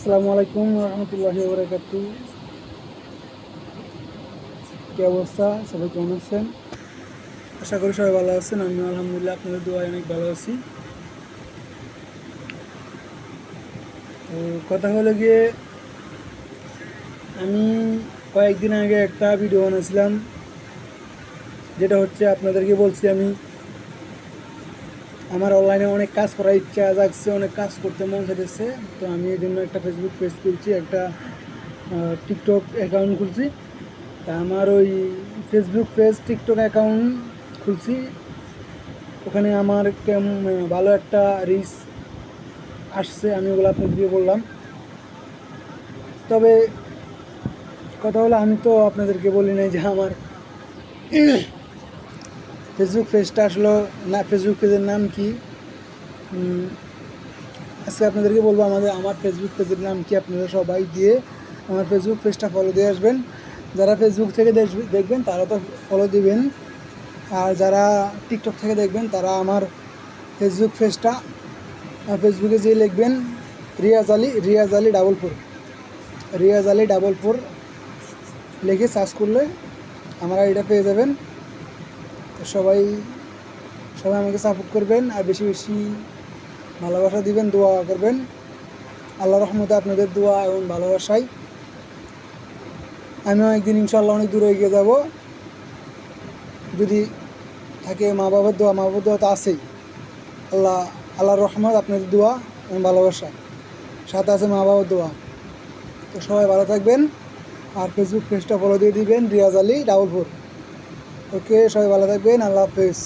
আসসালামু আলাইকুম রহমতুল্লাহি ওয়া বারাকাতুহু। কি অবস্থা, সবাই কেমন আছেন? আশা করি সবাই ভালো আছেন। আমি আলহামদুলিল্লাহ আপনাদের দোয়ায় অনেক ভালো আছি। তো কথা হলো গিয়ে, আমি কয়েকদিন আগে একটা ভিডিও বানাইছিলাম, যেটা হচ্ছে আপনাদেরকে বলছি আমি আমার অনলাইনে অনেক কাজ করার ইচ্ছা জাগছে, অনেক কাজ করতে মন চাইতেছে। তো আমি এই জন্য একটা ফেসবুক পেজ খুলছি, একটা টিকটক অ্যাকাউন্ট খুলছি। তা আমার ওই ফেসবুক পেজ টিকটক অ্যাকাউন্ট খুলছি, ওখানে আমার ভালো একটা রিচ আসছে। আমি ওগুলো আপনাদেরকে বললাম। তবে কথা হলো, আমি তো আপনাদেরকে বলি নাই যে আমার ফেসবুক পেজটা আসলো না, ফেসবুক পেজের নাম কি। আজকে আপনাদেরকে বলবো আমার ফেসবুক পেজের নাম কি। আপনারা সবাই গিয়ে আমার ফেসবুক পেজটা ফলো দিয়ে আসবেন। যারা ফেসবুক থেকে দেখবেন তারা তো ফলো দিবেন, আর যারা টিকটক থেকে দেখবেন তারা আমার ফেসবুক পেজটা ফেসবুকে যেয়ে লিখবেন রিয়াজ আলী 44, রিয়াজ আলী 44 লিখে সার্চ করলে আমরা এটা পেয়ে যাবেন। তো সবাই সবাই আমাকে সাপোর্ট করবেন, আর বেশি বেশি ভালোবাসা দিবেন, দোয়া করবেন। আল্লাহ রহমতে আপনাদের দোয়া এবং ভালোবাসায় আমিও একদিন ইনশাআল্লাহ অনেক দূরে এগিয়ে যাব। যদি থাকে মা বাবার দোয়া তো আছেই। আল্লাহর রহমত, আপনাদের দোয়া এবং ভালোবাসা, সাথে আছে মা বাবার দোয়া। তো সবাই ভালো থাকবেন, আর ফেসবুক পেজটা ফলো দিয়ে দিবেন রিয়াজ আলী 44। ওকে, সবাই ভালো থাকবেন। আল্লাহ হাফেজ।